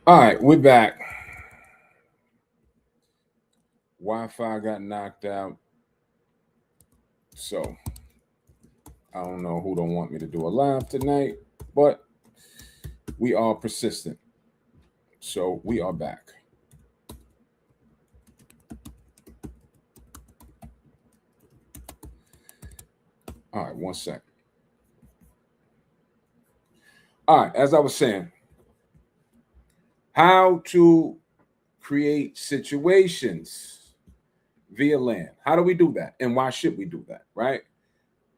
All right, we're back. Wi-Fi got knocked out, so I don't know who don't want me to do a live tonight, but we are persistent, so we are back. All right, one second. All right, as I was saying, how to create situations via land. How do we do that, and why should we do that? Right?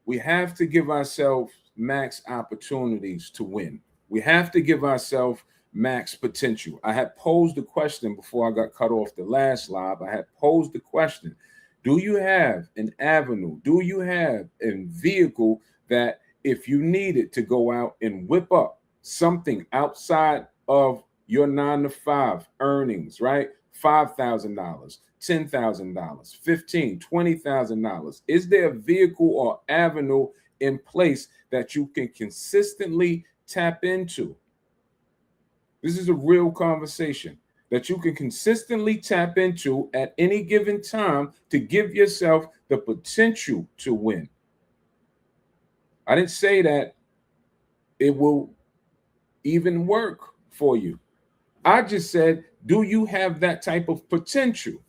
We have to give ourselves max opportunities to win. We have to give ourselves max potential. I had posed the question before I got cut off the last live. I had posed the question: do you have an avenue? Do you have a vehicle that, if you needed to go out and whip up something outside of your 9 to 5 earnings, right? $5,000, $10,000, 15, $20,000. Is there a vehicle or avenue in place that you can consistently tap into? This is a real conversation that you can consistently tap into at any given time to give yourself the potential to win. I didn't say that it will even work for you. I just said, do you have that type of potential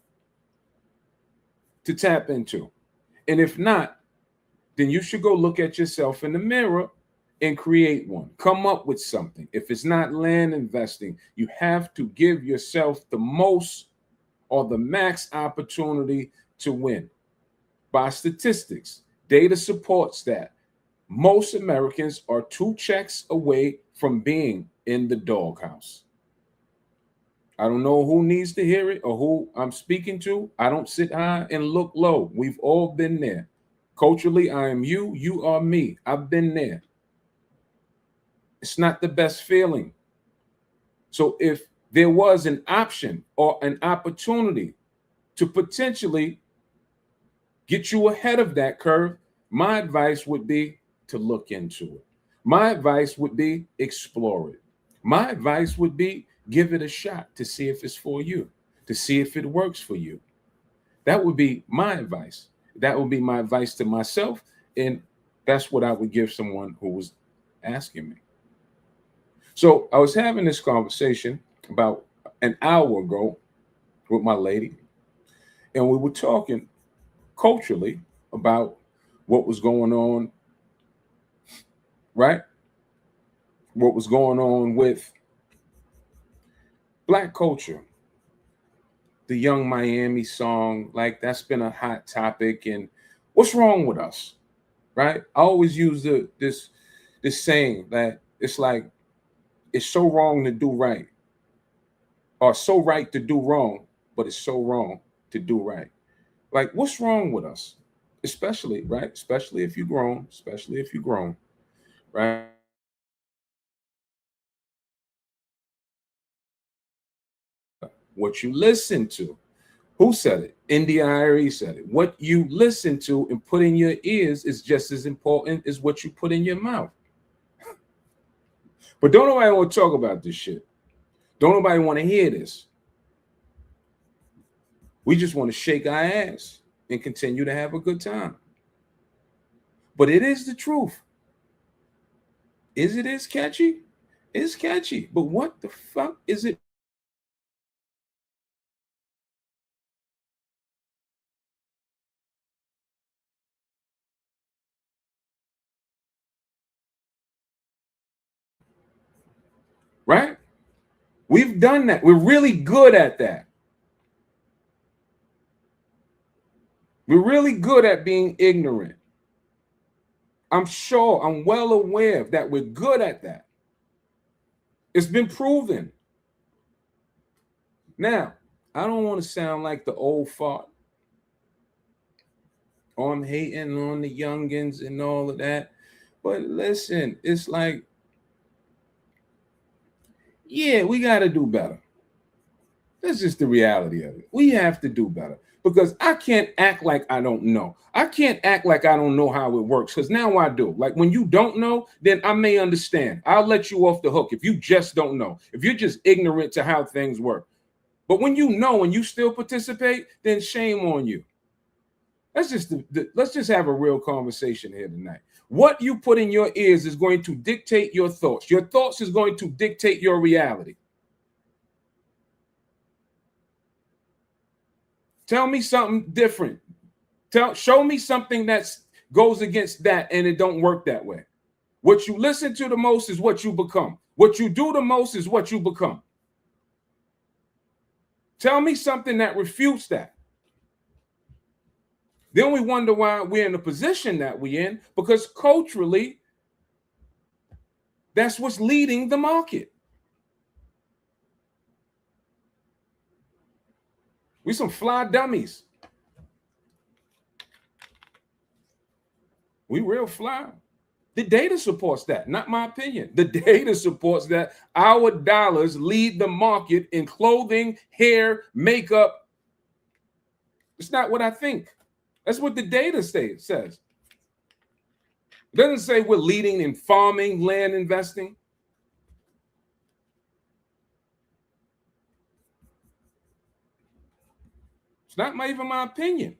to tap into? And if not, then you should go look at yourself in the mirror and create one. Come up with something. If it's not land investing, you have to give yourself the most or the max opportunity to win. By statistics, data supports that most Americans are 2 checks away from being in the doghouse. I don't know who needs to hear it or who I'm speaking to. I don't sit high and look low. We've all been there. Culturally, I am you, you are me. I've been there. It's not the best feeling. So if there was an option or an opportunity to potentially get you ahead of that curve, my advice would be to look into it. My advice would be explore it. My advice would be give it a shot to see if it's for you, to see if it works for you. That would be my advice. That would be my advice to myself. And that's what I would give someone who was asking me. So I was having this conversation about an hour ago with my lady, and we were talking culturally about what was going on, right? What was going on with Black culture, the Young Miami song, like that's been a hot topic. And what's wrong with us, right? I always use this saying that it's like it's so wrong to do right, or so right to do wrong, but it's so wrong to do right. Like, what's wrong with us? Especially, right? Especially if you're grown, especially if you're grown, right? What you listen to. Who said it? India Irie said it. What you listen to and put in your ears is just as important as what you put in your mouth. But don't nobody want to talk about this shit. Don't nobody want to hear this. We just want to shake our ass and continue to have a good time. But it is the truth. Is it as catchy? It's catchy. But what the fuck is it? Right? We've done that. We're really good at that. We're really good at being ignorant. I'm sure, I'm well aware that we're good at that. It's been proven. Now, I don't want to sound like the old fart. Oh, I'm hating on the youngins and all of that. But listen, it's like, yeah, we got to do better. That's just the reality of it. We have to do better. because I can't act like I don't know. I can't act like I don't know how it works, because now I do. Like when you don't know, then I may understand. I'll let you off the hook if you just don't know, if you're just ignorant to how things work. But when you know and you still participate, then shame on you. Let's just have a real conversation here tonight. What you put in your ears is going to dictate your thoughts. Your thoughts is going to dictate your reality. Tell me something different. Show me something that goes against that and it don't work that way. What you listen to the most is what you become. What you do the most is what you become. Tell me something that refutes that. Then we wonder why we're in the position that we're in, because culturally, that's what's leading the market. We some fly dummies. We real fly. The data supports that, not my opinion. The data supports that our dollars lead the market in clothing, hair, makeup. It's not what I think. That's what the data says. It doesn't say we're leading in farming, land investing. It's not even my opinion.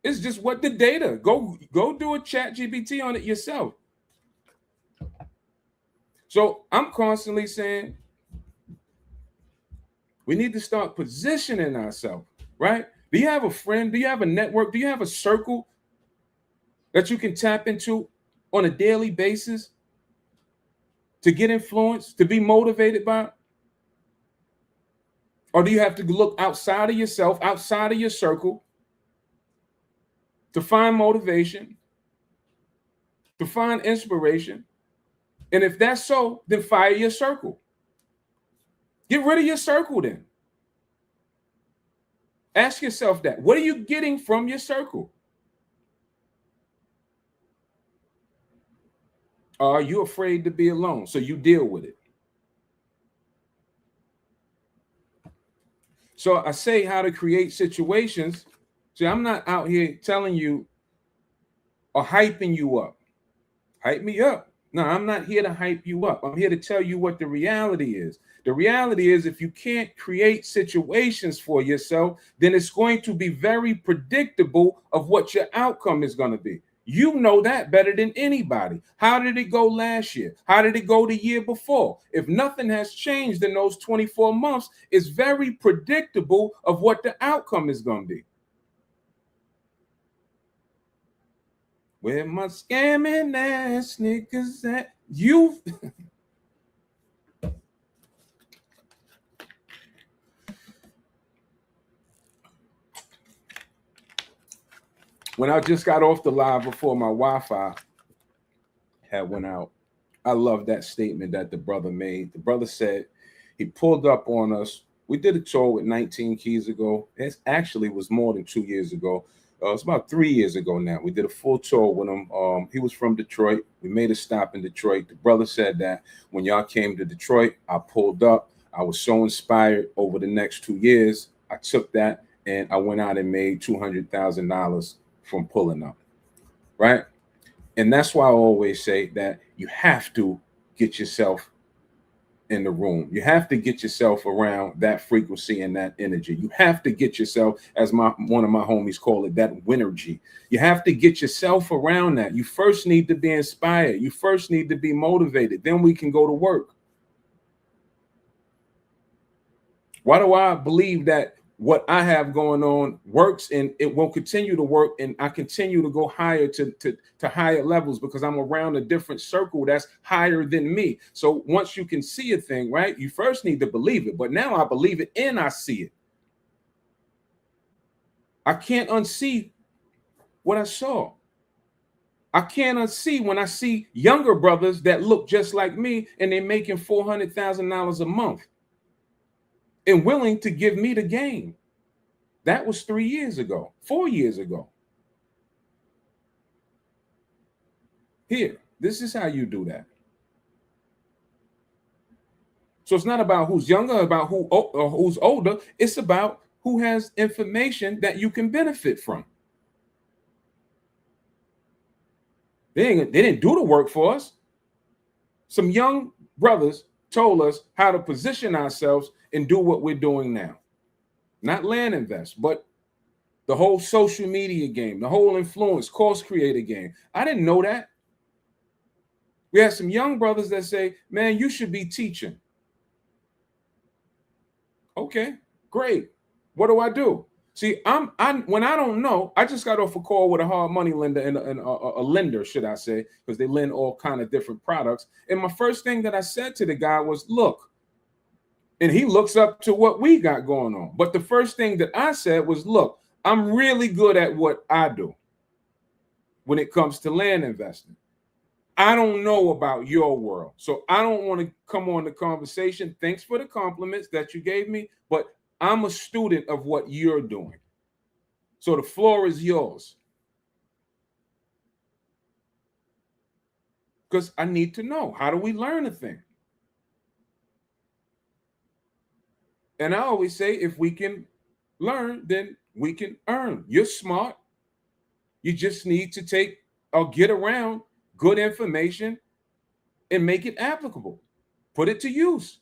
It's just what the data. Go do a ChatGPT on it yourself. So I'm constantly saying we need to start positioning ourselves, right? Do you have a friend? Do you have a network? Do you have a circle that you can tap into on a daily basis to get influenced, to be motivated by? Or do you have to look outside of yourself, outside of your circle, to find motivation, to find inspiration? And if that's so, then fire your circle. Get rid of your circle then. Ask yourself that. What are you getting from your circle? Are you afraid to be alone? So you deal with it. So I say how to create situations. See, I'm not out here telling you or hyping you up. Hype me up. No, I'm not here to hype you up. I'm here to tell you what the reality is. The reality is, if you can't create situations for yourself, then it's going to be very predictable of what your outcome is going to be. You know that better than anybody. How did it go last year? How did it go the year before? If nothing has changed in those 24 months, it's very predictable of what the outcome is going to be. Where my scamming ass niggas at? You. When I just got off the live before my Wi-Fi had went out, I love that statement that the brother made. The brother said he pulled up on us. We did a tour with 19 Keys ago. It actually was more than 2 years ago. It's about 3 years ago now. We did a full tour with him. He was from Detroit. We made a stop in Detroit. The brother said that when y'all came to Detroit, I pulled up. I was so inspired. Over the next 2 years, I took that and I went out and made $200,000 from pulling up, right? And that's why I always say that you have to get yourself in the room. You have to get yourself around that frequency and that energy. You have to get yourself, as one of my homies call it, that winergy. You have to get yourself around that. You first need to be inspired. You first need to be motivated. Then we can go to work. Why do I believe that what I have going on works, and it will continue to work, and I continue to go higher to higher levels because I'm around a different circle that's higher than me? So once you can see a thing, right, you first need to believe it. But now I believe it and I see it. I can't unsee what I saw. I can't unsee when I see younger brothers that look just like me and they're making $400,000 a month and willing to give me the game. That was 3 years ago, 4 years ago. Here, this is how you do that. So it's not about who's younger, about who's older. It's about who has information that you can benefit from. They didn't do the work for us. Some young brothers told us how to position ourselves and do what we're doing now. Not land invest, but the whole social media game, the whole influence, course creator game. I didn't know that. We have some young brothers that say, man, you should be teaching. Okay, great. What do I do? See, when I don't know, I just got off a call with a hard money lender and a lender, should I say, because they lend all kind of different products. And my first thing that I said to the guy was, look, and he looks up to what we got going on. But the first thing that I said was, look, I'm really good at what I do when it comes to land investing. I don't know about your world, so I don't want to come on the conversation. Thanks for the compliments that you gave me, but I'm a student of what you're doing. So the floor is yours. Because I need to know, how do we learn a thing? And I always say, if we can learn, then we can earn. You're smart. You just need to take or get around good information and make it applicable. Put it to use.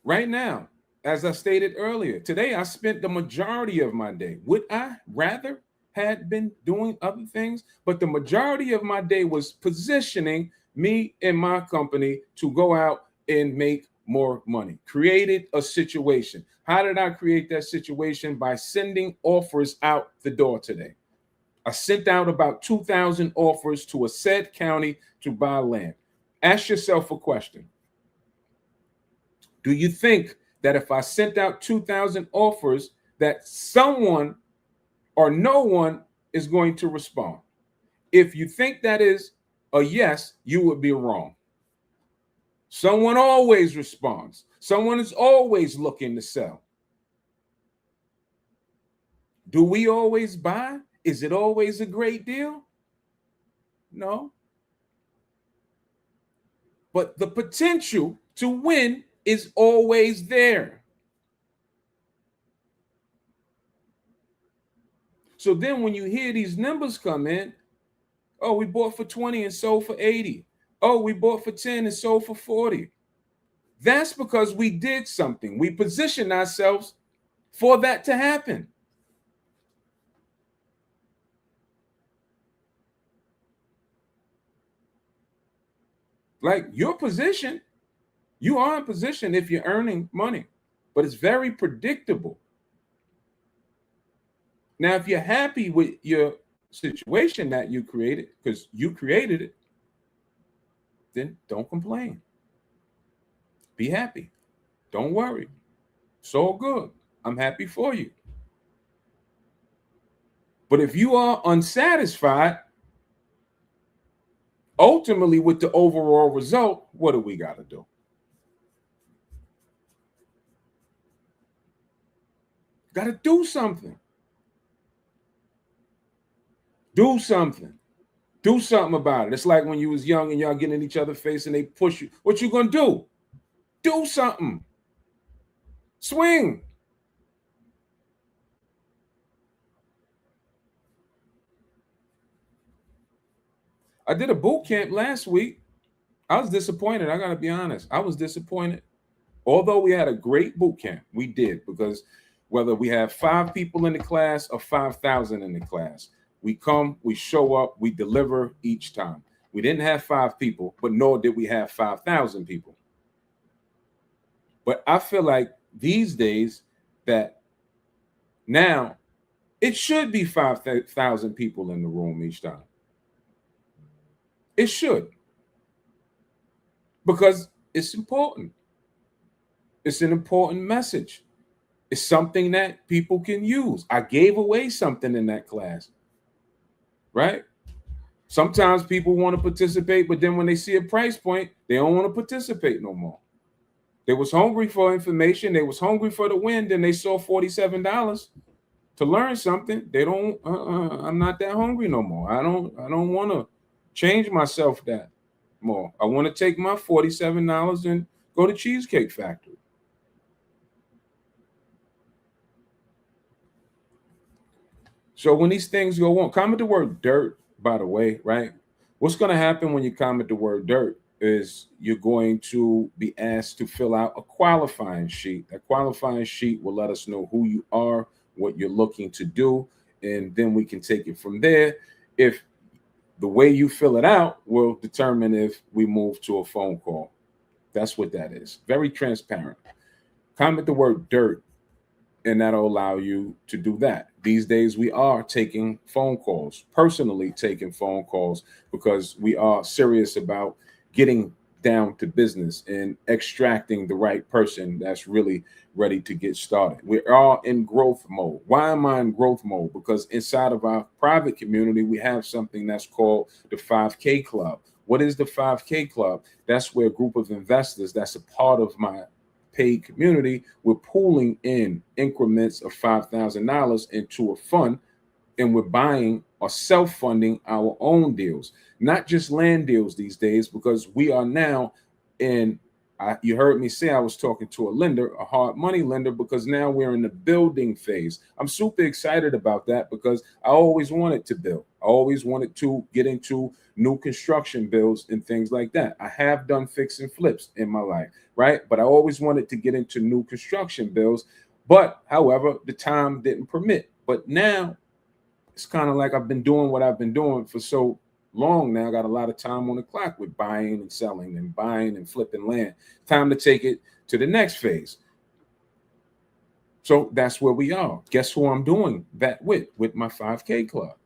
Right now, as I stated earlier, today I spent the majority of my day. Would I rather had been doing other things? But the majority of my day was positioning me and my company to go out and make more money. Created a situation. How did I create that situation? By sending offers out the door today. I sent out about 2,000 offers to a said county to buy land. Ask yourself a question. Do you think that if I sent out 2,000 offers that someone or no one is going to respond? If you think that is a yes, you would be wrong. Someone always responds. Someone is always looking to sell. Do we always buy? Is it always a great deal? No. But the potential to win is always there. So then when you hear these numbers come in, oh, we bought for 20 and sold for 80. Oh, we bought for 10 and sold for 40. That's because we did something. We positioned ourselves for that to happen. Like your position, you are in position if you're earning money, but it's very predictable. Now, if you're happy with your situation that you created, because you created it, then don't complain. Be happy. Don't worry. It's all good. I'm happy for you. But if you are unsatisfied, ultimately with the overall result, what do we got to do? Got to do something. Do something. Do something about it. It's like when you was young and y'all getting in each other's face and they push you. What you gonna do? Do something. Swing. I did a boot camp last week. I was disappointed. I gotta be honest. I was disappointed. Although we had a great boot camp, we did, because whether we have 5 people in the class or 5,000 in the class, we come, we show up, we deliver each time. We didn't have 5 people, but nor did we have 5,000 people. But I feel like these days that now it should be 5,000 people in the room each time. It should. Because it's important. It's an important message. It's something that people can use. I gave away something in that class, right? Sometimes people want to participate, but then when they see a price point, they don't want to participate no more. They was hungry for information. They was hungry for the win. And they saw $47 to learn something. They don't. I'm not that hungry no more. I don't want to change myself that more. I want to take my $47 and Go to Cheesecake Factory. So when these things go on, comment the word dirt, by the way, right? What's going to happen when you comment the word dirt is you're going to be asked to fill out a qualifying sheet. That qualifying sheet will let us know who you are, what you're looking to do, and then we can take it from there. If the way you fill it out will determine if we move to a phone call. That's what that is. Very transparent. Comment the word dirt, and that'll allow you to do that. These days, we are taking phone calls, personally taking phone calls, because we are serious about getting down to business and extracting the right person that's really ready to get started. We are in growth mode. Why am I in growth mode? Because inside of our private community, we have something that's called the 5K Club. What is the 5K Club? That's where a group of investors that's a part of my paid community, we're pooling in increments of $5,000 into a fund, and we're buying or self-funding our own deals, not just land deals these days, because we are now in, you heard me say I was talking to a lender, a hard money lender, because now we're in the building phase. I'm super excited about that because I always wanted to build. I always wanted to get into new construction builds and things like that. I have done fix and flips in my life, right? But I always wanted to get into new construction builds. But however, the time didn't permit. But now it's kind of like I've been doing what I've been doing for so long now. I got a lot of time on the clock with buying and selling and buying and flipping land. Time to take it to the next phase. So that's where we are. Guess who I'm doing that with my 5K Club?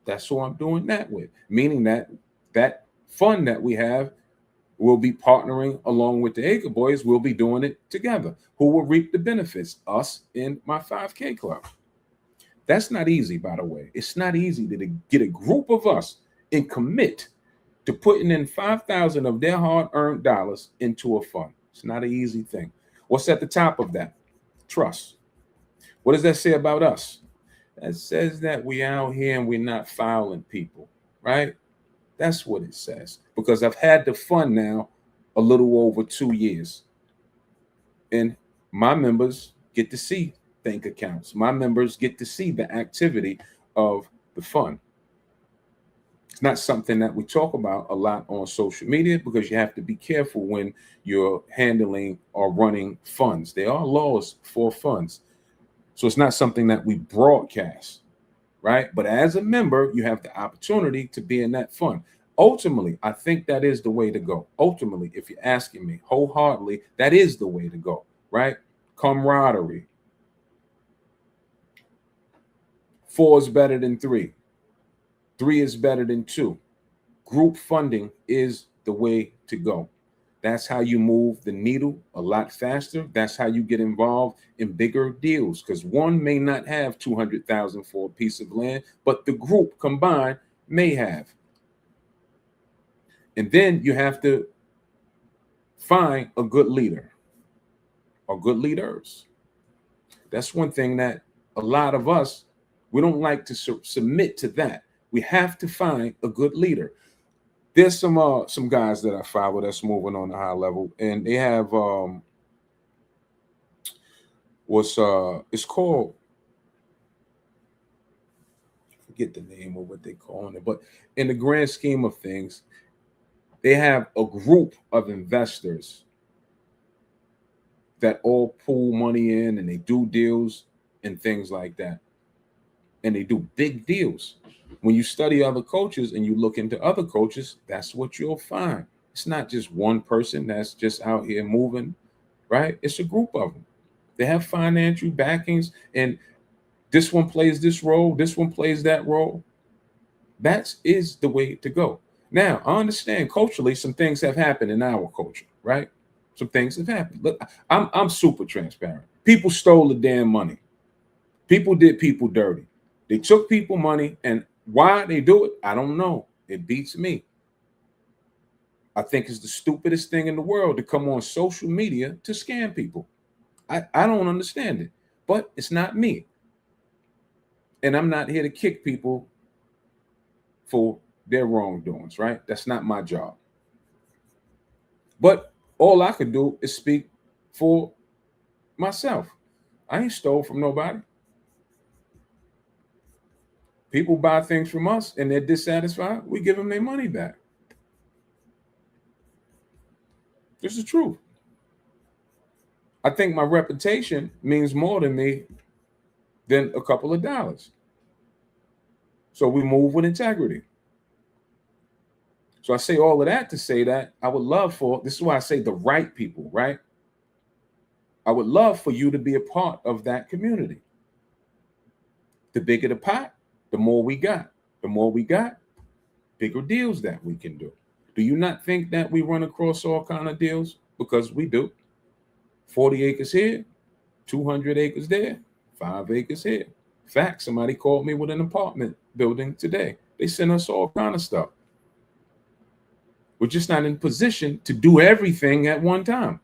That's who I'm doing that with, meaning that that fund that we have will be partnering along with the Acre Boys. We'll be doing it together. Who will reap the benefits? Us in my 5K Club. That's not easy, by the way. It's not easy to get a group of us and commit to putting in 5,000 of their hard-earned dollars into a fund. It's not an easy thing. What's at the top of that? Trust. What does that say about us? That says that we out here and we're not fouling people, right? That's what it says. Because I've had the fund now a little over 2 years. And my members get to see bank accounts. My members get to see the activity of the fund. It's not something that we talk about a lot on social media because you have to be careful when you're handling or running funds. There are laws for funds. So it's not something that we broadcast, right? But as a member, you have the opportunity to be in that fund. Ultimately, I think that is the way to go. Ultimately, if you're asking me wholeheartedly, that is the way to go, right? Camaraderie. 4 is better than 3. 3 is better than 2. Group funding is the way to go. That's how you move the needle a lot faster. That's how you get involved in bigger deals, because one may not have 200,000 for a piece of land, but the group combined may have. And then you have to find a good leader or good leaders. That's one thing that a lot of us, we don't like to submit to that. We have to find a good leader. There's some guys that I follow that's moving on a high level, and they have it's called, I forget the name of what they calling it, but in the grand scheme of things, they have a group of investors that all pool money in and they do deals and things like that. And they do big deals. When you study other coaches and you look into other coaches, that's what you'll find. It's not just one person that's just out here moving, right? It's a group of them. They have financial backings, and this one plays this role, this one plays that role. That is the way to go. Now, I understand culturally some things have happened in our culture, right? Some things have happened. Look, I'm super transparent. People stole the damn money. People did people dirty. They took people money, and why they do it, I don't know. It beats me. I think it's the stupidest thing in the world to come on social media to scam people. I don't understand it, but it's not me. And I'm not here to kick people for their wrongdoings, right? That's not my job. But All I could do is speak for myself. I ain't stole from nobody. People buy things from us and they're dissatisfied. We give them their money back. This is the truth. I think my reputation means more to me than a couple of dollars. So we move with integrity. So I say all of that to say that I would love for, this is why I say the right people, right? I would love for you to be a part of that community. The bigger the pot, the more we got. The more we got, bigger deals that we can do. Do you not think that we run across all kind of deals? Because we do. 40 acres here, 200 acres there, 5 acres here. In fact, somebody called me with an apartment building today. They sent us all kind of stuff. We're just not in position to do everything at one time.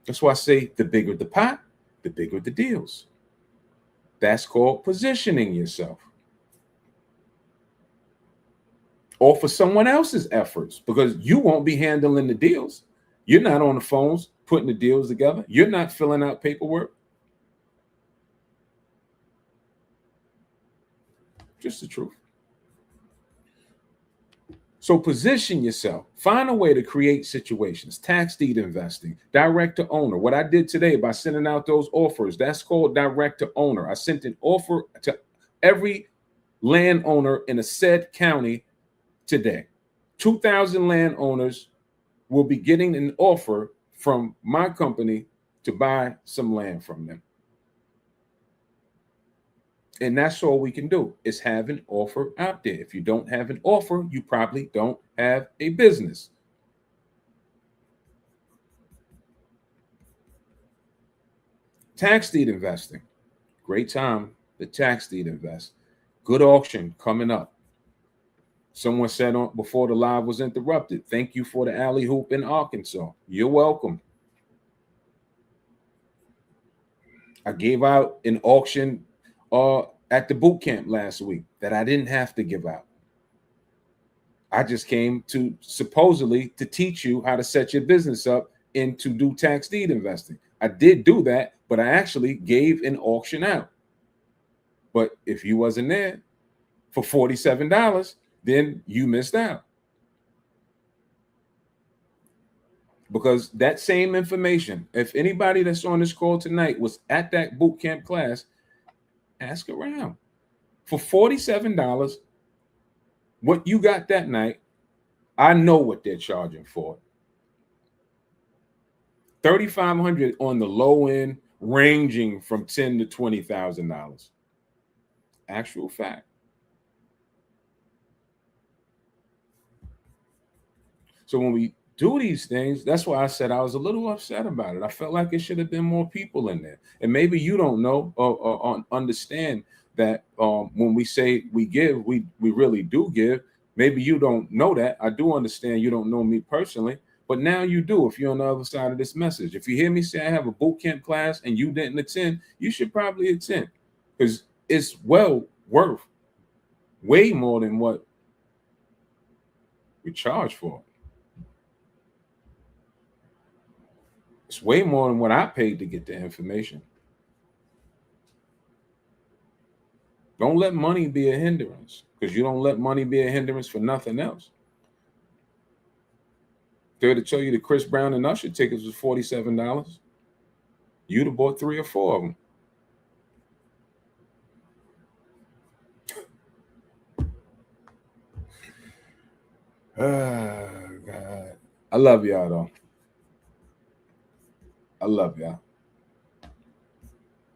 That's why I say the bigger the pot, the bigger the deals. That's called positioning yourself. Or for someone else's efforts, because you won't be handling the deals. You're not on the phones putting the deals together. You're not filling out paperwork. Just the truth. So position yourself. Find a way to create situations. Tax deed investing, direct to owner. What I did today by sending out those offers, that's called direct to owner. I sent an offer to every landowner in a said county today. 2,000 landowners will be getting an offer from my company to buy some land from them. And that's all we can do is have an offer out there. If you don't have an offer, you probably don't have a business. Tax deed investing. Great time to tax deed invest. Good auction coming up. Someone said on before the live was interrupted, thank you for the alley hoop in Arkansas. You're welcome. I gave out an auction at the boot camp last week that I didn't have to give out. I just came to supposedly to teach you how to set your business up and to do tax deed investing. I did do that, but I actually gave an auction out. But if you wasn't there for $47, then you missed out. Because that same information, if anybody that's on this call tonight was at that boot camp class, ask around. For $47, what you got that night, I know what they're charging for. $3,500 on the low end, ranging from $10,000 to $20,000. Actual fact. So when we do these things, that's why I said I was a little upset about it. I felt like it should have been more people in there. And maybe you don't know or understand that when we say we give, we really do give. Maybe you don't know that. I do understand you don't know me personally, but now you do if you're on the other side of this message. If you hear me say I have a boot camp class and you didn't attend, you should probably attend because it's well worth way more than what we charge for. It's way more than what I paid to get the information. Don't let money be a hindrance because you don't let money be a hindrance for nothing else. They're to tell you the Chris Brown and Usher tickets was $47. You'd have bought 3 or 4 of them. Oh, God. I love y'all, though. I love y'all.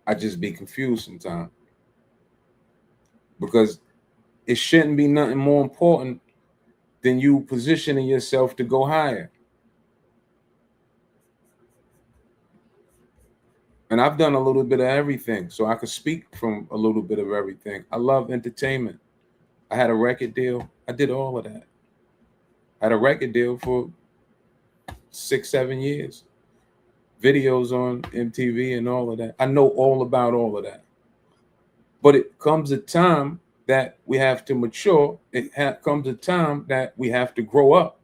I just be confused sometimes because it shouldn't be nothing more important than you positioning yourself to go higher. And I've done a little bit of everything, so I could speak from a little bit of everything. I love entertainment. I had a record deal. I did all of that. I had a record deal for 6, 7 years. Videos on MTV and all of that. I know all about all of that. But it comes a time that we have to mature. It comes a time that we have to grow up.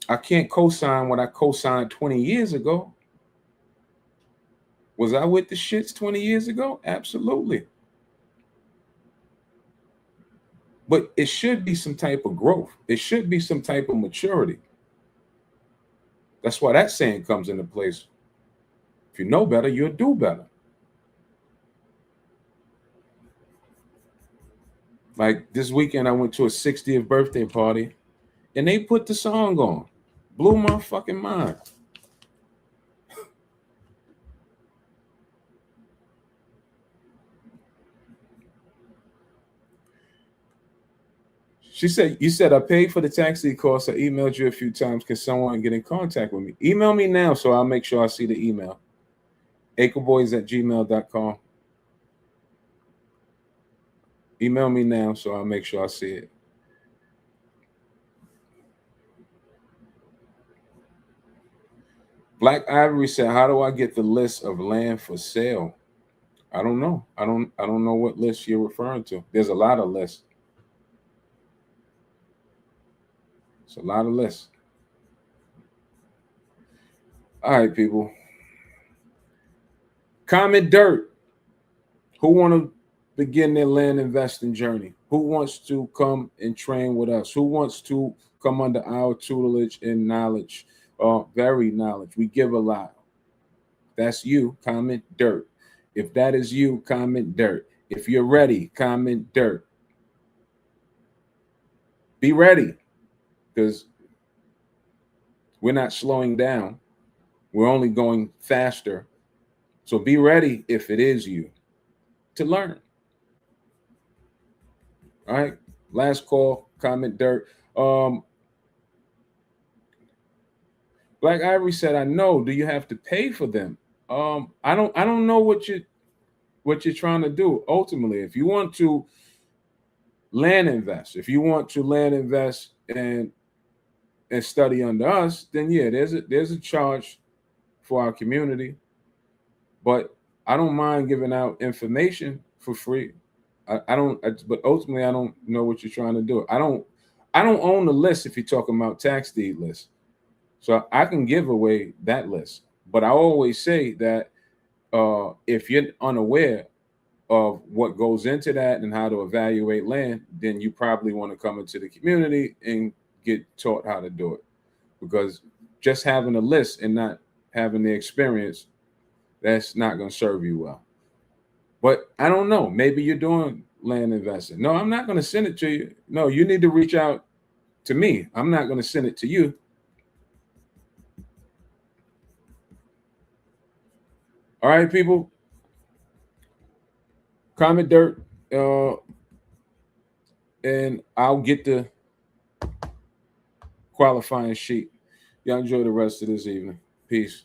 I can't co-sign what I co-signed 20 years ago. Was I with the shits 20 years ago? Absolutely. But it should be some type of growth. It should be some type of maturity. That's why that saying comes into place. If you know better, you'll do better. Like this weekend, I went to a 60th birthday party and they put the song on. Blew my fucking mind. She said, you said I paid for the taxi course. I emailed you a few times. Can someone get in contact with me? Email me now so I'll make sure I see the email. acreboys@gmail.com. Email me now so I'll make sure I see it. Black Ivory said, how do I get the list of land for sale? I don't know. I don't know what list you're referring to. There's a lot of lists. It's a lot of lists. All right, people. Comment dirt. Who want to begin their land investing journey? Who wants to come and train with us? Who wants to come under our tutelage and knowledge? Varied knowledge. We give a lot. That's you. Comment dirt. If that is you, comment dirt. If you're ready, comment dirt. Be ready, because we're not slowing down. We're only going faster. So be ready if it is you to learn. All right. Last call, comment dirt. Black Ivory said, I know. Do you have to pay for them? I don't know what you're trying to do. Ultimately, if you want to land invest, and study under us, then yeah, there's a charge for our community. But I don't mind giving out information for free. But ultimately, I don't know what you're trying to do. I don't own the list if you're talking about tax deed lists. So I can give away that list. But I always say that if you're unaware of what goes into that and how to evaluate land, then you probably want to come into the community and get taught how to do it. Because just having a list and not having the experience, that's not going to serve you well. But I don't know. Maybe you're doing land investing. No, I'm not going to send it to you. No, you need to reach out to me. I'm not going to send it to you. All right, people. Comment dirt, and I'll get the qualifying sheet. Y'all enjoy the rest of this evening. Peace.